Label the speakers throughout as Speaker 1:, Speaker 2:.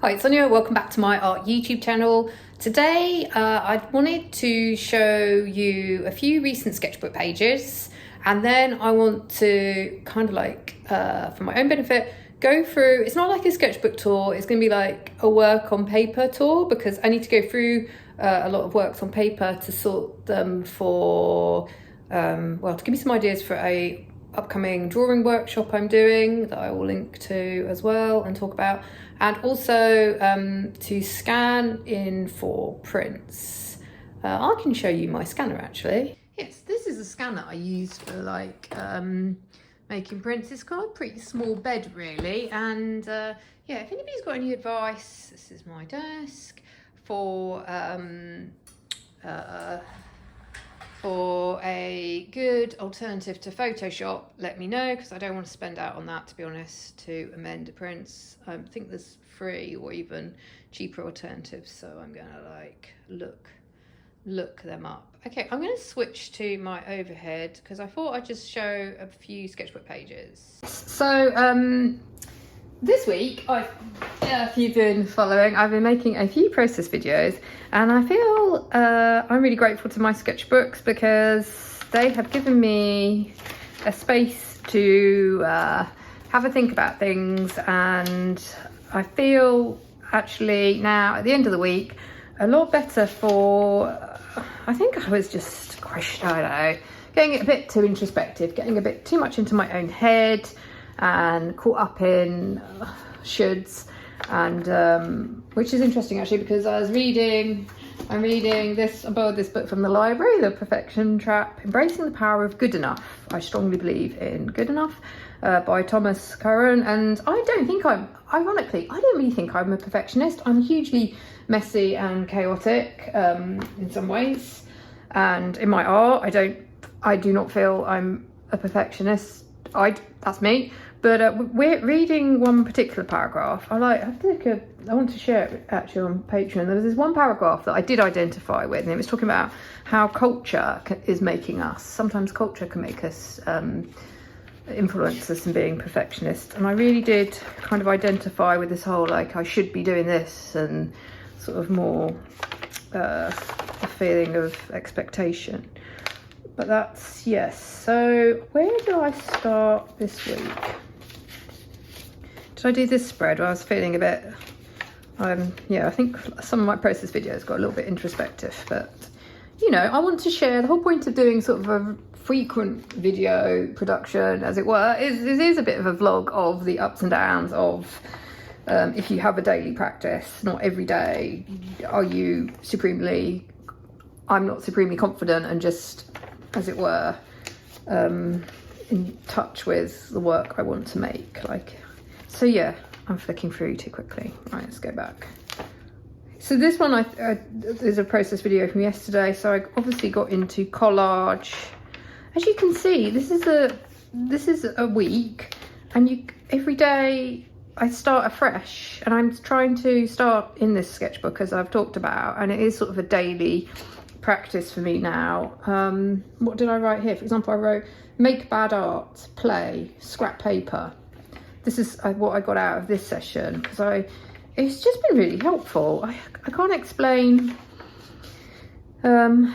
Speaker 1: Hi, it's Sonia. Welcome back to my art YouTube channel. Today I wanted to show you a few recent sketchbook pages, and then I want to kind of like, for my own benefit, go through, it's not like a sketchbook tour, it's going to be like a work on paper tour, because I need to go through a lot of works on paper to sort them for, well, to give me some ideas for a upcoming drawing workshop I'm doing that I will link to as well and talk about, and also to scan in for prints. I can show you my scanner actually. Yes, this is a scanner I use for like making prints. It's got a pretty small bed really, and yeah, if anybody's got any advice, this is my desk, for a good alternative to Photoshop, let me know, because I don't want to spend out on that, to be honest, to amend prints. I think there's free or even cheaper alternatives, so I'm gonna like look them up. Okay, I'm gonna switch to my overhead because I thought I'd just show a few sketchbook pages. So this week, if you've been following, I've been making a few process videos, and I feel I'm really grateful to my sketchbooks because they have given me a space to have a think about things, and I feel actually now at the end of the week a lot better for, I think I was just, I don't know, getting a bit too introspective, getting a bit too much into my own head and caught up in shoulds, and which is interesting actually, because I'm reading this, I borrowed this book from the library, The Perfection Trap, Embracing the Power of Good Enough. I strongly believe in good enough, by Thomas Curran. And I don't think ironically, I don't really think I'm a perfectionist. I'm hugely messy and chaotic in some ways, and in my art I do not feel I'm a perfectionist. That's me. But we're reading one particular paragraph. I want to share it actually on Patreon. There was this one paragraph that I did identify with, and it was talking about how culture is making us. Sometimes culture can make us influence us in being perfectionist. And I really did kind of identify with this whole, like, I should be doing this, and sort of more a feeling of expectation. But that's, yes. So where do I start this week? Did I do this spread? Well, I was feeling a bit, yeah, I think some of my process videos got a little bit introspective, but you know, I want to share, the whole point of doing sort of a frequent video production, as it were, is a bit of a vlog of the ups and downs of, if you have a daily practice, not every day are you I'm not supremely confident and just, as it were, in touch with the work I want to make. Like, so yeah, I'm flicking through too quickly. Right, let's go back. So this one is a process video from yesterday. So I obviously got into collage. As you can see, this is a week, and every day I start afresh, and I'm trying to start in this sketchbook, as I've talked about, and it is sort of a daily practice for me now. What did I write here? For example, I wrote make bad art, play, scrap paper. This is what I got out of this session, because it's just been really helpful. I can't explain. I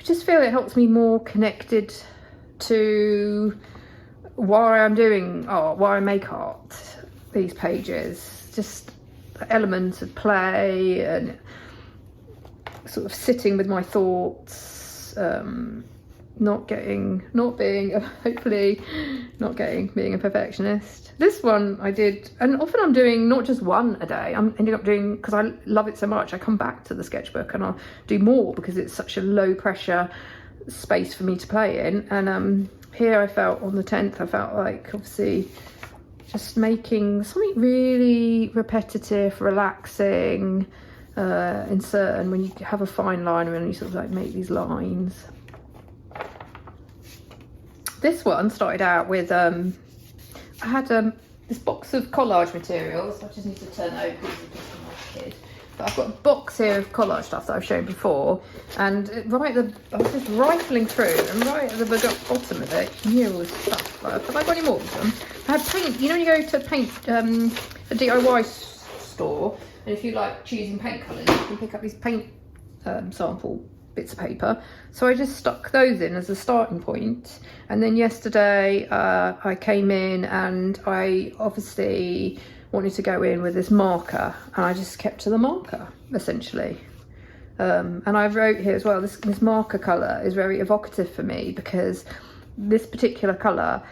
Speaker 1: just feel it helps me more connected to why I'm doing art, why I make art, these pages. Just elements of play and sort of sitting with my thoughts, being a perfectionist. This one I did, and often I'm doing not just one a day, I'm ending up doing, because I love it so much, I come back to the sketchbook and I'll do more because it's such a low pressure space for me to play in. And here I felt on the 10th, I felt like obviously just making something really repetitive, relaxing, insert, and when you have a fine liner and you sort of like make these lines. This one started out with I had this box of collage materials. I just need to turn over because I'm my kid. But I've got a box here of collage stuff that I've shown before, and I was just rifling through, and right at the bottom of it, you can hear all this stuff. Have I got any more of them? I had paint. You know when you go to paint a DIY store, And if you like choosing paint colours, you can pick up these paint sample bits of paper. So I just stuck those in as a starting point. And then yesterday I came in and I obviously wanted to go in with this marker, and I just kept to the marker essentially. And I wrote here as well, this marker colour is very evocative for me, because this particular colour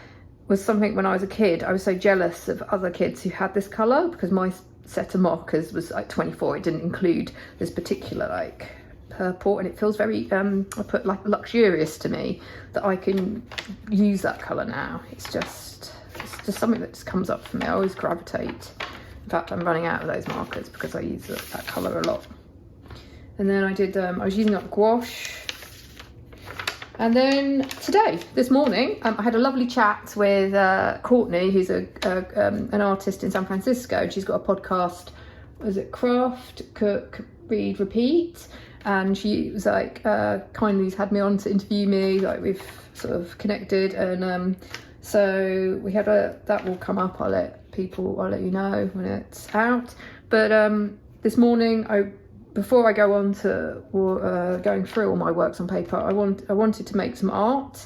Speaker 1: was something when I was a kid, I was so jealous of other kids who had this colour, because my set of markers was like 24. It didn't include this particular like purple, and it feels very I put like luxurious to me that I can use that colour now. It's just something that just comes up for me. I always gravitate. In fact, I'm running out of those markers because I use that colour a lot. And then I was using up gouache. And then today, this morning, I had a lovely chat with Courtney, who's an artist in San Francisco. She's got a podcast, was it Craft, Cook, Read, Repeat? And she was like, kindly had me on to interview me, like we've sort of connected. And so we had that will come up. I'll let you know when it's out. But this morning, before I go on to going through all my works on paper, I wanted to make some art.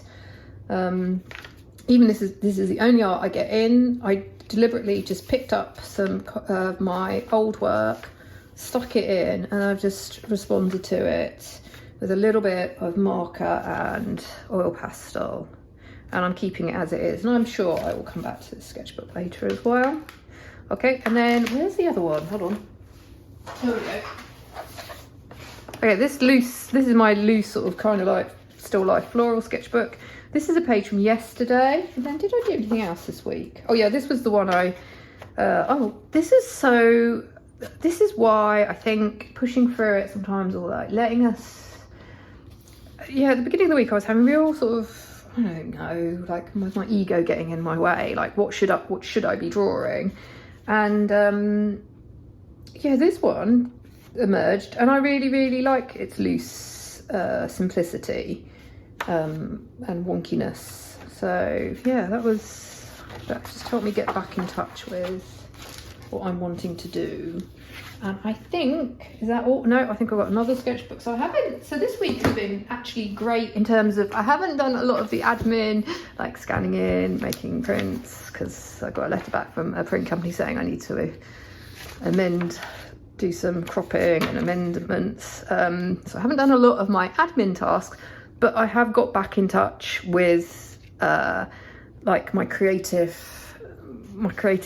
Speaker 1: Even this is the only art I get in. I deliberately just picked up some of my old work, stuck it in, and I've just responded to it with a little bit of marker and oil pastel, and I'm keeping it as it is, and I'm sure I will come back to the sketchbook later as well. Okay, and then where's the other one? Hold on. Here we go. Okay, this is my loose sort of kind of like still life floral sketchbook. This is a page from yesterday. And then did I do anything else this week? Oh yeah, this was the one this is why I think pushing through it sometimes, or like letting us, yeah, at the beginning of the week I was having real sort of, I don't know, like with my ego getting in my way, like what should I be drawing? And yeah, this one emerged, and I really like its loose simplicity and wonkiness. So yeah, that just helped me get back in touch with what I'm wanting to do. And I think, is that all? No, I think I've got another sketchbook. So this week has been actually great in terms of, I haven't done a lot of the admin, like scanning in, making prints, because I got a letter back from a print company saying I need to do some cropping and amendments. So I haven't done a lot of my admin tasks, but I have got back in touch with like my creative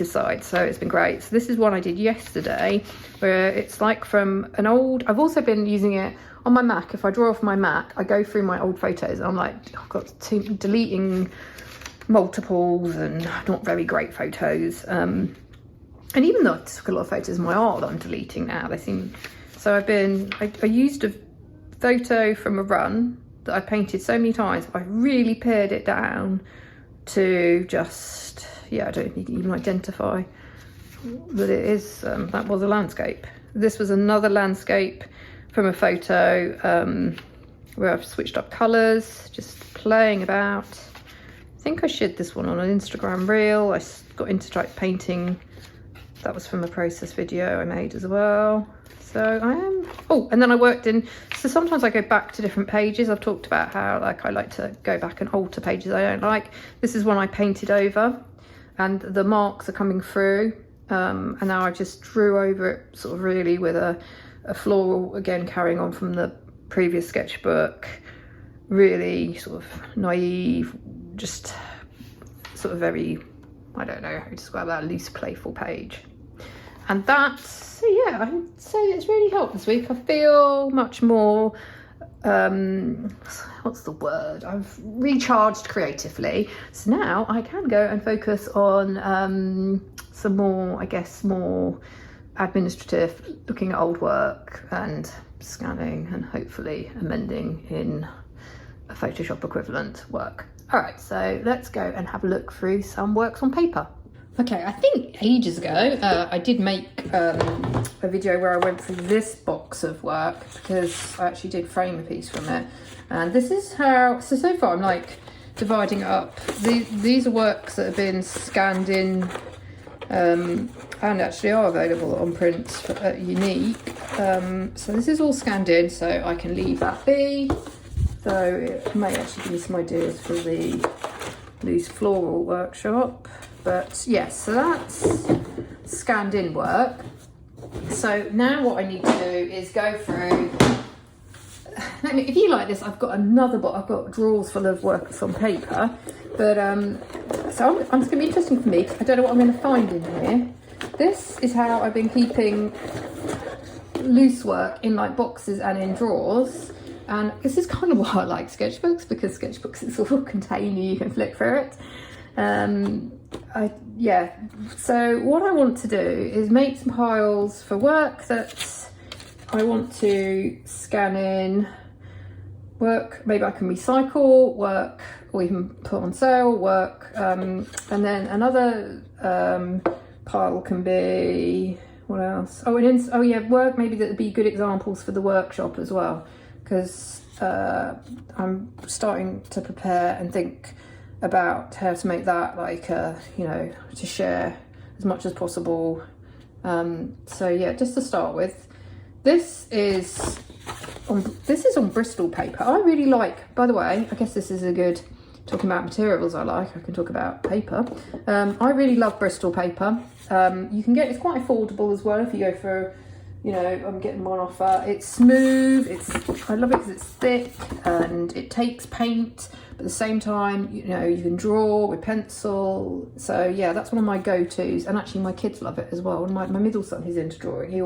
Speaker 1: side, so it's been great. So this is one I did yesterday, where it's like from an old, I've also been using it on my Mac. If I draw off my Mac, I go through my old photos and I'm like, I've got to deleting multiples and not very great photos. And even though I took a lot of photos of my art that I'm deleting now, they seem, so I used a photo from a run that I painted so many times, I really pared it down to just, yeah, I don't need to even identify that it is, that was a landscape. This was another landscape from a photo where I've switched up colours, just playing about. I think I shared this one on an Instagram reel. I got into like painting. That was from a process video I made as well. So I am, oh, and then I worked in, so sometimes I go back to different pages. I've talked about how like I like to go back and alter pages I don't like. This is one I painted over and the marks are coming through. And now I just drew over it sort of really with a floral, again, carrying on from the previous sketchbook. Really sort of naive, just sort of very, I don't know how to describe that, loose, playful page. And that's, yeah, I'd say it's really helped this week. I feel much more, what's the word? I've recharged creatively. So now I can go and focus on some more, I guess, more administrative, looking at old work and scanning and hopefully amending in a Photoshop equivalent work. All right, so let's go and have a look through some works on paper. Okay, I think ages ago I did make a video where I went through this box of work because I actually did frame a piece from it. And this is how, so far I'm like dividing it up. These are works that have been scanned in and actually are available on prints for, Unique. So this is all scanned in, so I can leave that be, though it may actually give me some ideas for the loose floral workshop. But yes, so that's scanned in work. So now what I need to do is go through, if you like this, I've got another book, I've got drawers full of work that's on paper, but so it's going to be interesting for me because I don't know what I'm going to find in here. This is how I've been keeping loose work in like boxes and in drawers, and this is kind of why I like sketchbooks, because sketchbooks is all contained, you can flick through it. Yeah, so what I want to do is make some piles for work that I want to scan in, work maybe I can recycle, work or even put on sale, work, and then another pile can be, what else? Oh, oh yeah, work maybe that would be good examples for the workshop as well, because I'm starting to prepare and think about how to make that like you know, to share as much as possible. So yeah, just to start with, this is on Bristol paper. I really like, by the way, I guess this is a good, talking about materials I like, I can talk about paper. I really love Bristol paper. You can get, it's quite affordable as well if you go for, you know, I'm getting one offer. It's smooth, I love it because it's thick and it takes paint, but at the same time, you know, you can draw with pencil. So yeah, that's one of my go-tos, and actually my kids love it as well. And my middle son, he's into drawing. I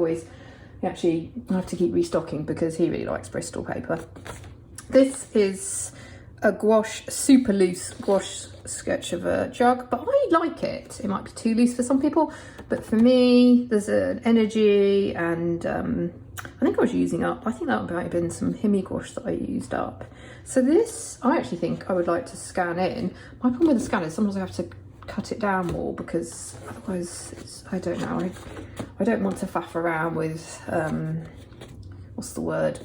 Speaker 1: have to keep restocking because he really likes Bristol paper. This is a gouache, super loose gouache sketch of a jug, but I like it. It might be too loose for some people, but for me, there's an energy, and I think I was using up, I think that might have been some Himi gouache that I used up. So this, I actually think I would like to scan in. My problem with the scanner is sometimes I have to cut it down more, because otherwise I don't know, I don't want to faff around with what's the word,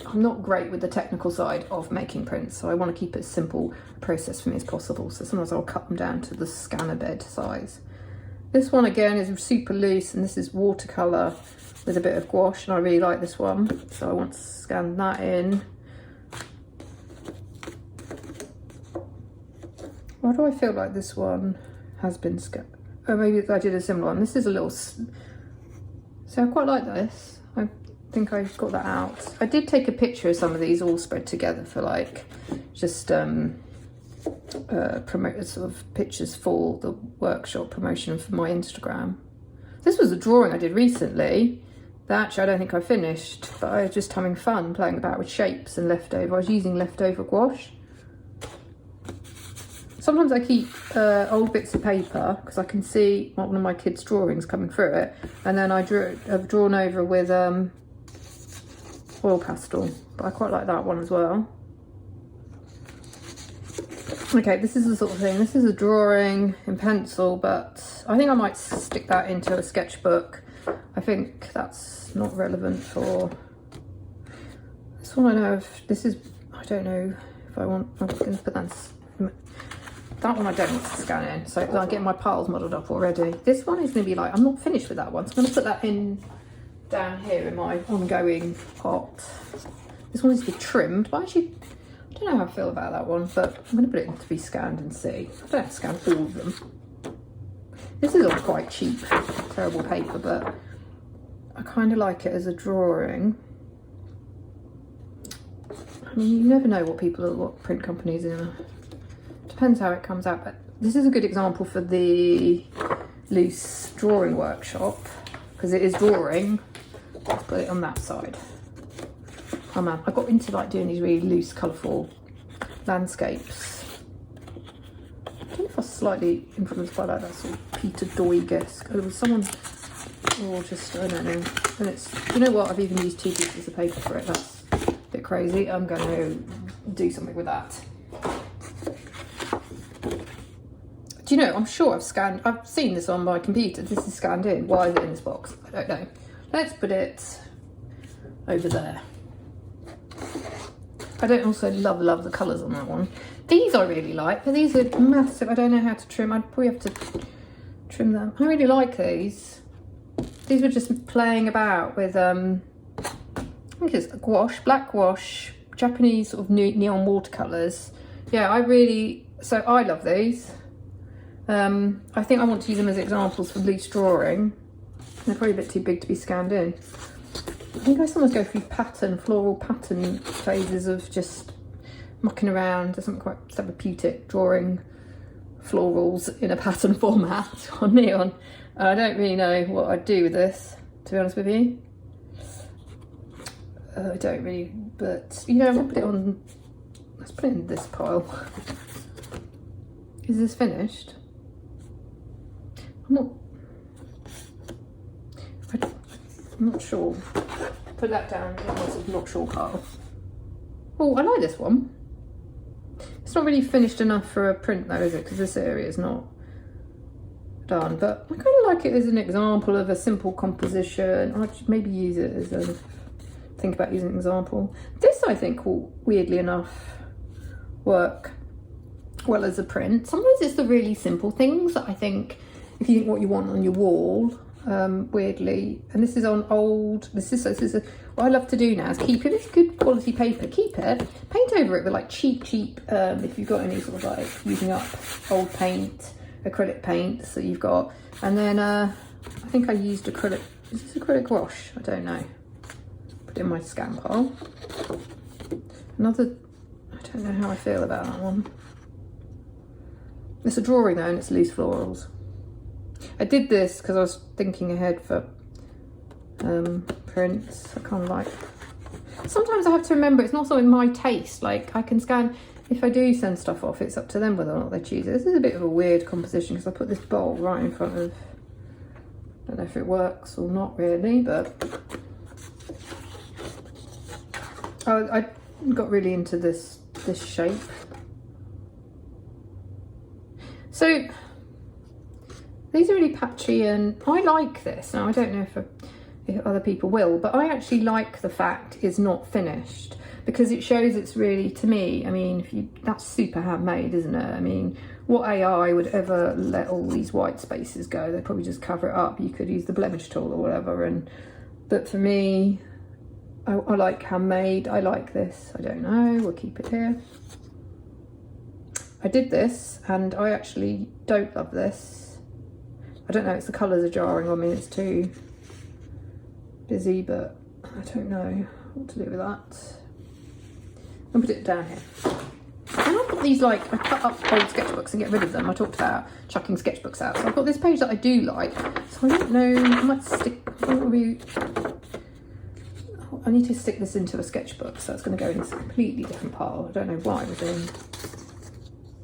Speaker 1: I'm not great with the technical side of making prints, so I want to keep it as simple a process for me as possible. So sometimes I'll cut them down to the scanner bed size. This one again is super loose, and this is watercolour with a bit of gouache, and I really like this one, so I want to scan that in. Why do I feel like this one has been scanned? Oh, maybe I did a similar one. This is a little, so I quite like this. I think I got that out. I did take a picture of some of these all spread together for like, just promote sort of pictures for the workshop promotion for my Instagram. This was a drawing I did recently that actually I don't think I finished, but I was just having fun playing about with shapes and leftover. I was using leftover gouache. Sometimes I keep old bits of paper because I can see one of my kids' drawings coming through it, and then I've drawn over with oil pastel, but I quite like that one as well. Okay, this is the sort of thing, this is a drawing in pencil, but I think I might stick that into a sketchbook. I think that's not relevant for this one. I know if this is, I don't know if I want, I'm going to put that one I don't want to scan in, so I'm getting my piles muddled up already. This one is going to be like, I'm not finished with that one, so I'm going to put that in down here in my ongoing pot. This one is to be trimmed, but actually I don't know how I feel about that one, but I'm going to put it in to be scanned and see. I don't have to scan all of them. This is all quite cheap, terrible paper, but I kind of like it as a drawing. I mean, you never know what print companies are. Depends how it comes out, but this is a good example for the loose drawing workshop, because it is drawing. Let's put it on that side. Oh man, I got into like doing these really loose, colourful landscapes. I don't know if I was slightly influenced by that sort of Peter Doig-esque. There was someone, or just, I don't know. And it's, you know what, I've even used 2 pieces of paper for it. That's a bit crazy. I'm going to do something with that. Do you know, I'm sure I've seen this on my computer. This is scanned in. Why is it in this box? I don't know. Let's put it over there. I don't also love the colours on that one. These I really like, but these are massive. I don't know how to trim. I'd probably have to trim them. I really like these. These were just playing about with, I think it's gouache, black gouache, Japanese sort of neon watercolours. Yeah, I love these. I think I want to use them as examples for loose drawing. They're probably a bit too big to be scanned in. I think I sometimes go through floral pattern phases of just mucking around. There's something quite therapeutic drawing florals in a pattern format on neon. I don't really know what I'd do with this, to be honest with you. I don't really, but you know, I'll put it on, let's put it in this pile. Is this finished? I'm not sure. Put that down in my sort of not sure pile. Oh, I like this one. It's not really finished enough for a print though, is it? Because this area is not done, but I kind of like it as an example of a simple composition. I'd maybe use it as a, think about using an example. This I think will, weirdly enough, work well as a print. Sometimes it's the really simple things that I think, if you think what you want on your wall, weirdly, and this is on old, what I love to do now is keep it, it's good quality paper, keep it, paint over it with like cheap, if you've got any sort of like using up old paint, acrylic paint, so you've got, and then I think I used acrylic, is this acrylic wash? I don't know. Put it in my scan pile. Another, I don't know how I feel about that one. It's a drawing though, and it's loose florals. I did this because I was thinking ahead for prints. I kind of like, sometimes I have to remember it's not so in my taste. Like I can scan, if I do send stuff off, it's up to them whether or not they choose it. This is a bit of a weird composition because I put this bowl right in front of, I don't know if it works or not really, but I got really into this shape. So these are really patchy and I like this. Now I don't know if other people will, but I actually like the fact it's not finished because it shows it's really, to me, I mean, that's super handmade, isn't it? I mean, what AI would ever let all these white spaces go? They'd probably just cover it up. You could use the blemish tool or whatever. But for me, I like handmade. I like this. I don't know. We'll keep it here. I did this and I actually don't love this. I don't know, it's the colours are jarring on me, it's too busy, but I don't know what to do with that. I'll put it down here. And I've got these, like, I cut up old sketchbooks and get rid of them. I talked about chucking sketchbooks out. So I've got this page that I do like. So I don't know, I might stick, I need to stick this into a sketchbook, so it's going to go in a completely different pile. I don't know why we're doing.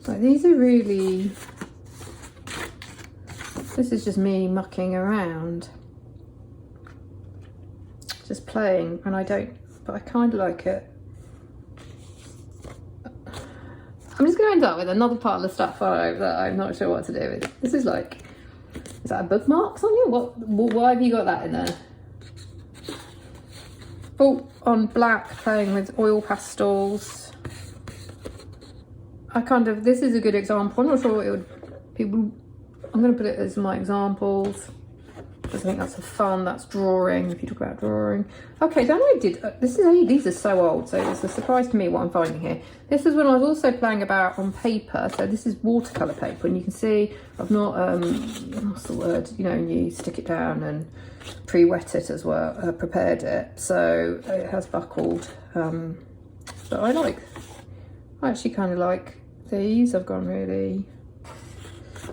Speaker 1: So these are really, this is just me mucking around, just playing, and I don't, but I kind of like it. I'm just going to end up with another pile of stuff that I'm not sure what to do with. This is like, is that a bookmark, Sonia? Why have you got that in there? Oh, on black, playing with oil pastels. This is a good example. I'm not sure what it would, I'm going to put it as my examples. I think that's for fun, that's drawing, if you talk about drawing. Okay, then I did, these are so old, so it's a surprise to me what I'm finding here. This is when I was also playing about on paper, so this is watercolour paper, and you can see I've not, what's the word, you know, you stick it down and pre-wet it as well, prepared it, so it has buckled, but I actually kind of like these. I've gone really,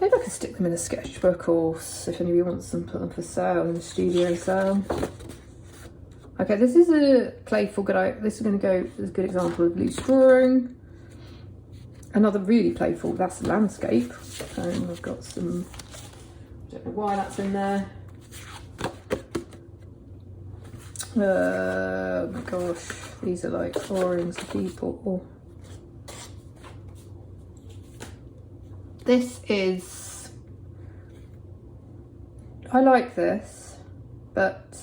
Speaker 1: maybe I could stick them in a sketchbook, or if anybody wants them, put them for sale in the studio sale. Okay, this is a playful good, this is going to go as a good example of loose drawing. Another really playful, that's the landscape. And I've got some, I don't know why that's in there. Oh my gosh, these are like drawings of people. This is, I like this, but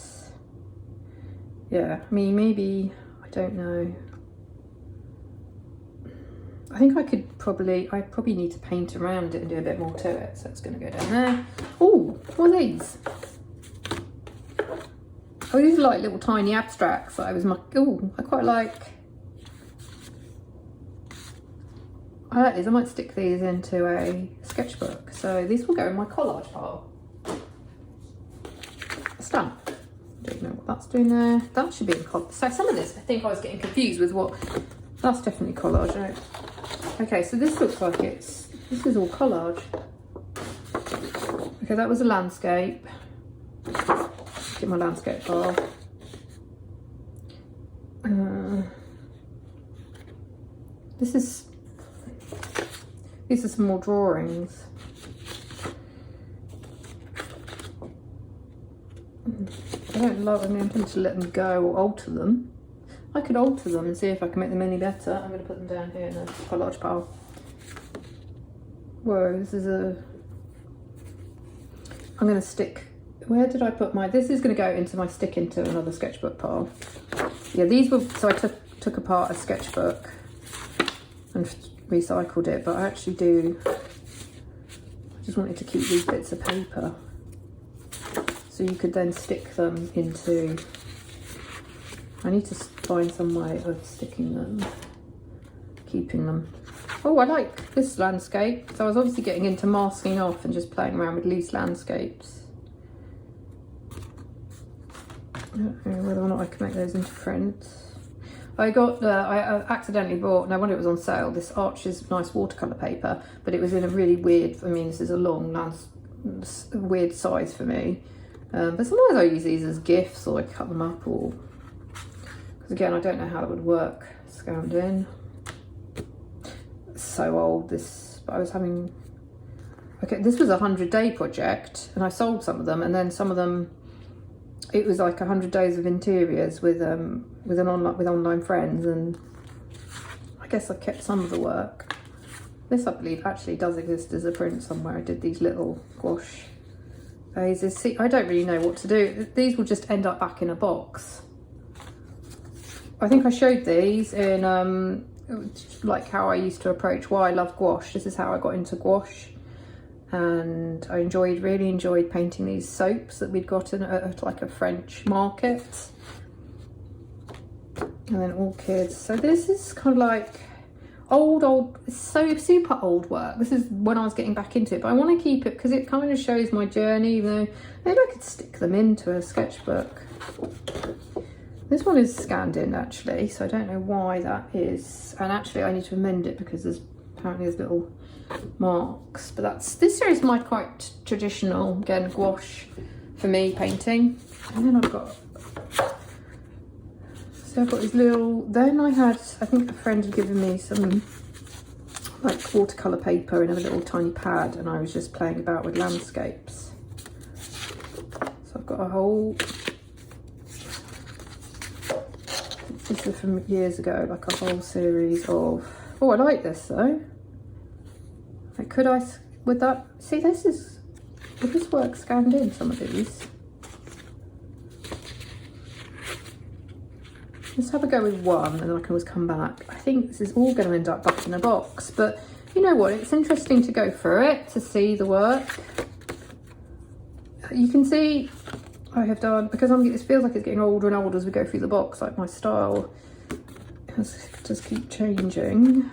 Speaker 1: yeah, I mean, maybe, I don't know. I think I probably need to paint around it and do a bit more to it. So it's going to go down there. Oh, what are these? Oh, these are like little tiny abstracts that I quite like. I like these. I might stick these into a sketchbook. So these will go in my collage pile. Stamp. Don't know what that's doing there. That should be in collage. So some of this, I think I was getting confused with what. That's definitely collage, right? Okay, so this looks like this is all collage. Okay, that was a landscape. Get my landscape file. These are some more drawings. I don't love, I'm going to let them go or alter them. I could alter them and see if I can make them any better. I'm going to put them down here in the collage pile. Whoa, this is I'm going to stick, where did I put this is going to go into my stick into another sketchbook pile. Yeah, these were, so I took apart a sketchbook and recycled it, but I just wanted to keep these bits of paper. So you could then stick them into, I need to find some way of sticking them, keeping them. Oh, I like this landscape. So I was obviously getting into masking off and just playing around with loose landscapes. I don't know whether or not I can make those into prints. I accidentally bought, no wonder it was on sale, this Arches nice watercolour paper, but it was in a really weird, I mean this is a long, weird size for me. But sometimes I use these as gifts, or I cut them up, or, because again I don't know how it would work scanned in. It's so old this, but I was having, okay, this was a 100-day project and I sold some of them, and then some of them, it was like 100 days of interiors with online friends, and I guess I kept some of the work. This I believe actually does exist as a print somewhere. I did these little gouache vases. See, I don't really know what to do. These will just end up back in a box. I think I showed these in like how I used to approach why I love gouache. This is how I got into gouache. And I really enjoyed painting these soaps that we'd gotten at like a French market. And then orchids. So this is kind of like old, so super old work. This is when I was getting back into it, but I want to keep it because it kind of shows my journey, even though maybe I could stick them into a sketchbook. This one is scanned in actually, so I don't know why that is. And actually I need to amend it because there's little marks, but this series is my quite traditional, again, gouache for me painting. And then I've got these little, then I think a friend had given me some like watercolor paper in a little tiny pad, and I was just playing about with landscapes. So I've got a whole, this is from years ago, like a whole series of, oh, I like this though. Like, would that, see, would this work scanned in, some of these? Let's have a go with one, and then I can always come back. I think this is all going to end up back in a box, but you know what, it's interesting to go through it, to see the work. You can see I have done, because it feels like it's getting older and older as we go through the box, like my style has just keep changing.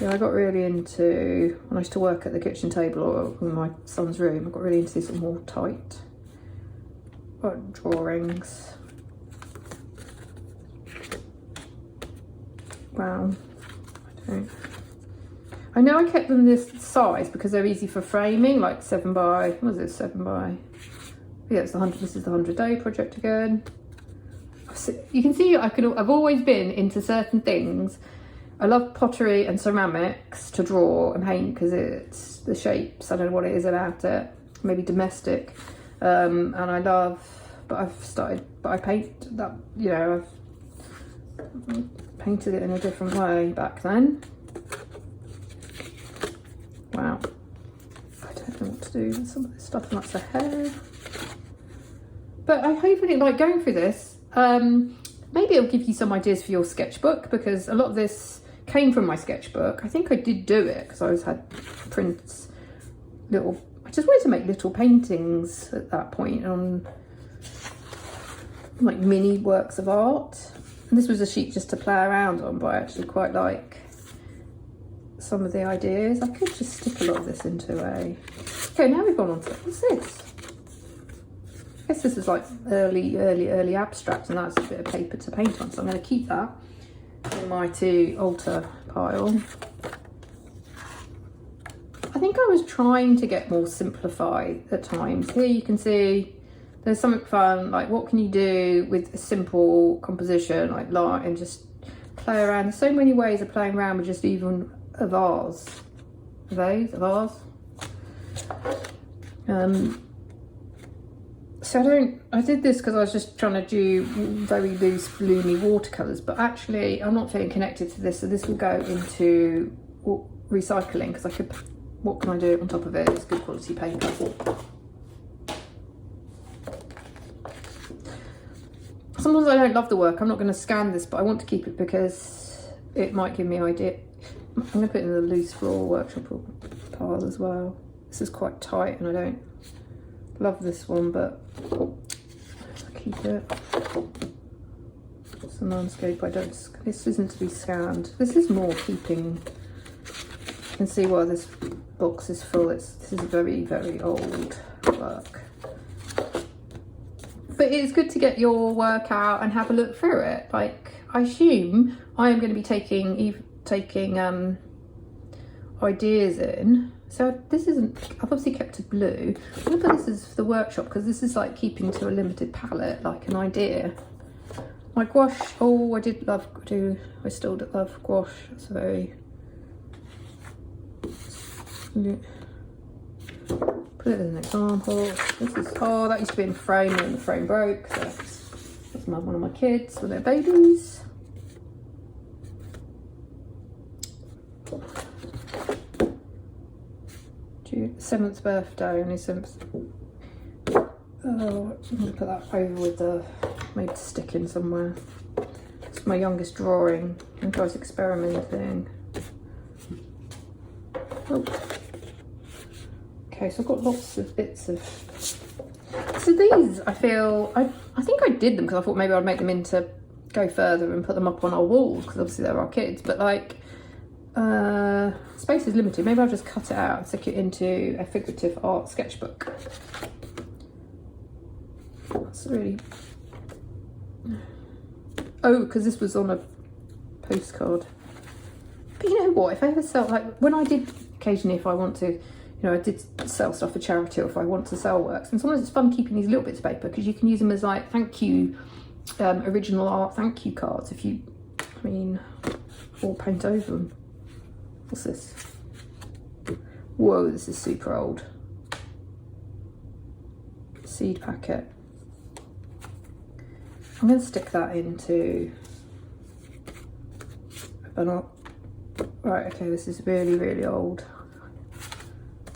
Speaker 1: Yeah, I got really into, when I used to work at the kitchen table or in my son's room, I got really into some more tight drawings. Wow, I know I kept them this size because they're easy for framing, like 7 by, what is it, 7 by, yeah, it's this is the 100-day project again. You can see I've always been into certain things. I love pottery and ceramics to draw and paint because it's the shapes. I don't know what it is about it. Maybe domestic. And I love, but I paint that, you know, I've painted it in a different way back then. Wow. I don't know what to do with some of this stuff, and that's the hair. But I hopefully like going through this. Maybe it'll give you some ideas for your sketchbook, because a lot of this came from my sketchbook. I think I did do it because I always had prints, I just wanted to make little paintings at that point on like mini works of art. And this was a sheet just to play around on, but I actually quite like some of the ideas. I could just stick a lot of this into a... Okay, now we've gone on to... What's this? I guess this is like early abstract, and that's a bit of paper to paint on. So I'm going to keep that in my to alter pile. I think I was trying to get more simplified at times. Here you can see there's something fun, like what can you do with a simple composition like light, and just play around. There's so many ways of playing around with just even a vase. A vase? So I did this because I was just trying to do very loose bloomy watercolours, but actually I'm not feeling connected to this, so this will go into recycling, because I could, what can I do on top of it? It's good quality paper. Sometimes I don't love the work. I'm not going to scan this, but I want to keep it because it might give me idea. I'm going to put it in the loose floral workshop pile as well. This is quite tight and I don't love this one, but I'll keep it. It's a landscape. This isn't to be scanned. This is more keeping. You can see why this box is full. This is very, very old work. But it's good to get your work out and have a look through it. Like, I assume I am going to be taking ideas in. So this isn't, I've obviously kept it blue. I'm going to put this as the workshop, because this is like keeping to a limited palette, like an idea. My gouache, oh, I still love gouache. It's very, put it as an example. This is, oh, that used to be in frame and the frame broke. So that's one of my kids when they're babies. Seventh birthday, only 7th. Oh, I'm gonna put that over with the, maybe stick in somewhere. It's my youngest drawing. I think I was experimenting. Oh. Okay, so I've got lots of bits of. So these, I feel, I think I did them because I thought maybe I'd make them into, go further and put them up on our walls, because obviously they're our kids. But like, space is limited. Maybe I'll just cut it out and stick it into a figurative art sketchbook. That's really. Oh, because this was on a postcard. But you know what? If I ever sell, like when I did occasionally, if I want to, you know, I did sell stuff for charity, or if I want to sell works, and sometimes it's fun keeping these little bits of paper because you can use them as like thank you, original art thank you cards. If you, I mean, or paint over them. What's this? Whoa, this is super old. Seed packet. I'm going to stick that into. Right, okay, this is really, really old.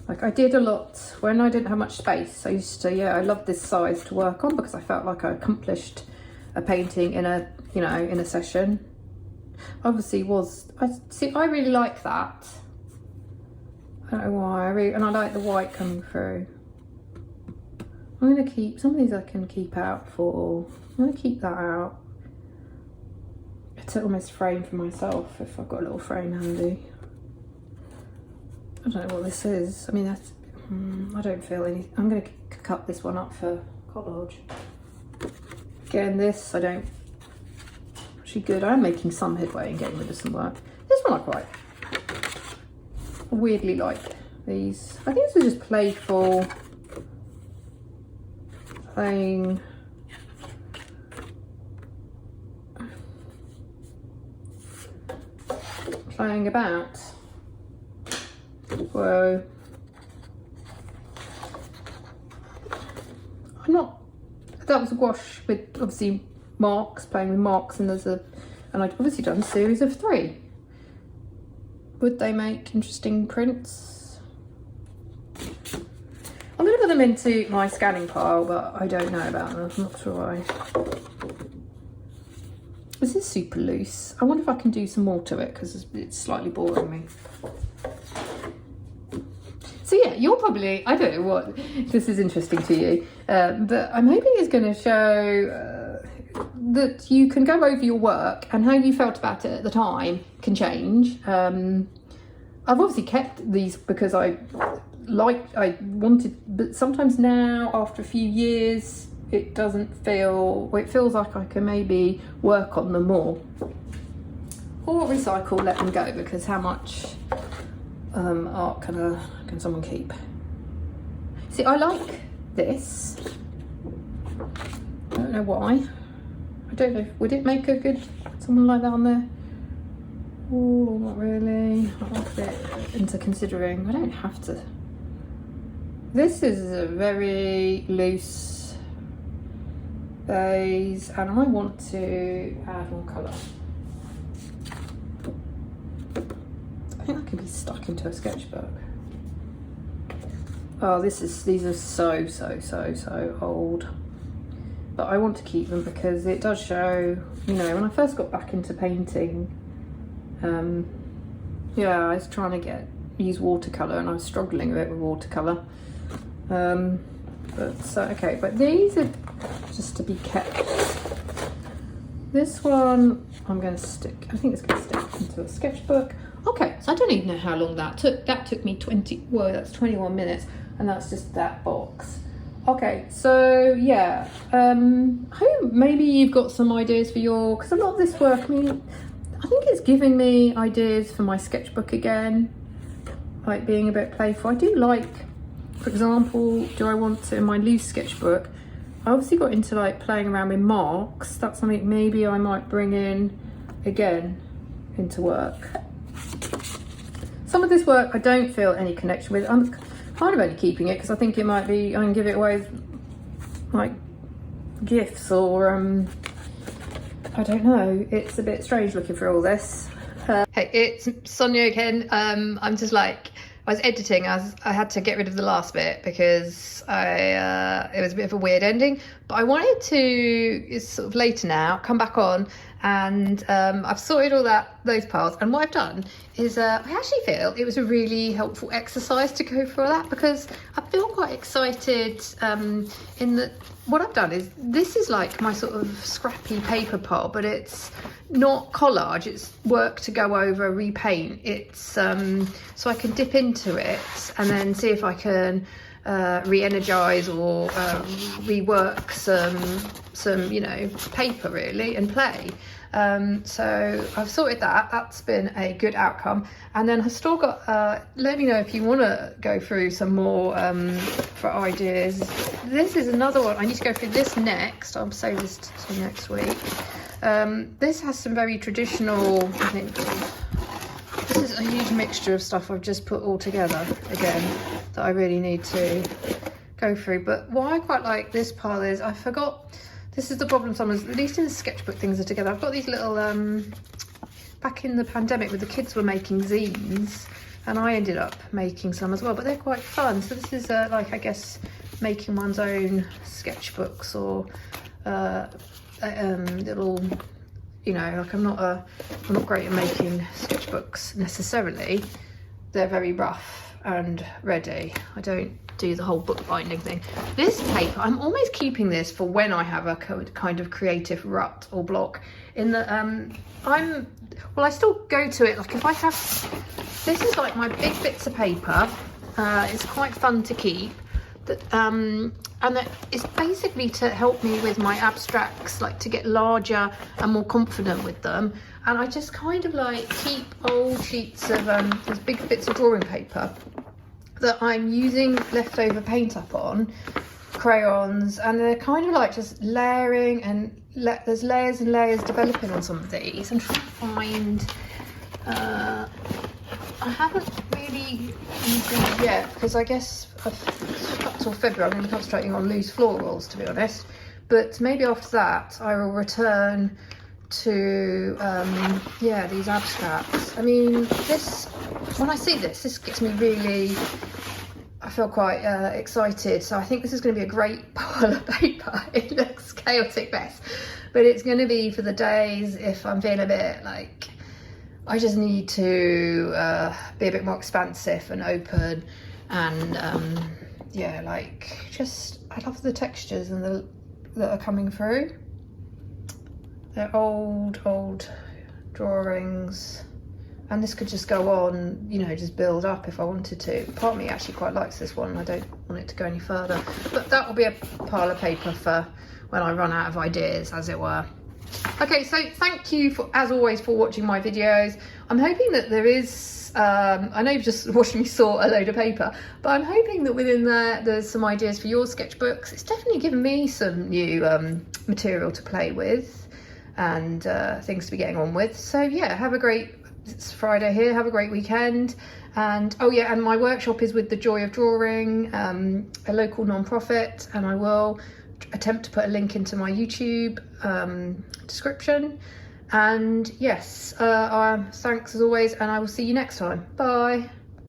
Speaker 1: Like I did a lot when I didn't have much space. I used to, yeah, I loved this size to work on because I felt like I accomplished a painting in a, you know, in a session. Obviously I really like that. I don't know why, and I like the white coming through. I'm going to keep, some of these I can keep out for, I'm going to keep that out. It's almost frame for myself if I've got a little frame handy. I don't know what this is. I mean, that's, I don't feel any, I'm going to cut this one up for collage. Again, this, I don't, actually good. I'm making some headway in getting rid of some work. This one I quite weirdly like these. I think this was just playful, playing about. Whoa. I'm not, that was a gouache with obviously marks, playing with marks, and there's a, and I'd obviously done a series of 3. Would they make interesting prints? I'm going to put them into my scanning pile, but I don't know about them. I'm not sure why. This is super loose. I wonder if I can do some more to it because it's slightly boring me. So yeah, you're probably, I don't know what, this is interesting to you, but I'm hoping it's going to show that you can go over your work and how you felt about it at the time can change. I've obviously kept these because I wanted, but sometimes now after a few years, it doesn't feel, well, it feels like I can maybe work on them more. Or recycle, let them go, because how much art can someone keep? See, I like this. I don't know why. I don't know, would it make a good, someone like that on there? Oh, not really. I'll put it into considering. I don't have to. This is a very loose base, and I want to add more colour. I think that could be stuck into a sketchbook. Oh, these are so old. But I want to keep them because it does show, you know, when I first got back into painting, yeah, I was trying to use watercolour and I was struggling a bit with watercolour. Okay, but these are just to be kept. This one I'm going to stick, I think it's going to stick into a sketchbook. Okay, so I don't even know how long that took. That took me 21 minutes, and that's just that box. Okay, so yeah, I hope maybe you've got some ideas for your, because a lot of this work, I mean, I think it's giving me ideas for my sketchbook again, like being a bit playful. I do like, for example, do I want to, in my loose sketchbook, I obviously got into like playing around with marks. That's something maybe I might bring in again into work. Some of this work I don't feel any connection with. I'm kind of only keeping it because I think it might be, I can give it away as like gifts or I don't know. It's a bit strange looking for all this. Hey, it's Sonia again. I'm just like, I was editing, I had to get rid of the last bit because it was a bit of a weird ending, but I wanted to, it's sort of later now, come back on and I've sorted all those parts, and what I've done is I actually feel it was a really helpful exercise to go through all that, because I feel quite excited in that what I've done is, this is like my sort of scrappy paper pile, but it's not collage, it's work to go over, repaint. It's so I can dip into it and then see if I can re-energize or rework some you know, paper really, and play. So I've sorted that. That's been a good outcome. And then I've still got, let me know if you want to go through some more for ideas. This is another one. I need to go through this next. I'll save this to next week. This has some very traditional, I think, this is a huge mixture of stuff I've just put all together again that I really need to go through. But what I quite like this pile is, I forgot, this is the problem sometimes, at least in the sketchbook things are together. I've got these little, back in the pandemic when the kids were making zines, and I ended up making some as well, but they're quite fun. So this is like, I guess, making one's own sketchbooks or little, you know, like I'm not great at making sketchbooks necessarily. They're very rough and ready. I don't do the whole bookbinding thing. This paper, I'm almost keeping this for when I have a kind of creative rut or block. In the I still go to it, like if I have, this is like my big bits of paper. It's quite fun to keep. And it's basically to help me with my abstracts, like to get larger and more confident with them. And I just kind of like keep old sheets of these big bits of drawing paper that I'm using leftover paint up on, crayons, and they're kind of like just layering, and there's layers and layers developing on some of these. I'm trying to find, I haven't really used these yet because I guess up till February I'm going to be concentrating on loose florals, to be honest. But maybe after that I will return to yeah, these abstracts. I mean, this, when I see this gets me really, I feel quite excited. So I think this is going to be a great pile of paper. It looks chaotic mess, but it's going to be for the days if I'm feeling a bit like I just need to be a bit more expansive and open, and yeah, like just I love the textures and that are coming through. They're old drawings, and this could just go on, you know, just build up if I wanted to. Part of me actually quite likes this one. I don't want it to go any further, but that will be a pile of paper for when I run out of ideas, as it were. Okay, so thank you for, as always, for watching my videos. I'm hoping that there is, I know you've just watched me sort a load of paper, but I'm hoping that within there's some ideas for your sketchbooks. It's definitely given me some new material to play with and things to be getting on with. So yeah, have a great, it's Friday here, have a great weekend. And oh yeah, and my workshop is with The Joy of Drawing, a local non-profit, and I will attempt to put a link into my YouTube description. And yes, thanks as always, and I will see you next time. Bye.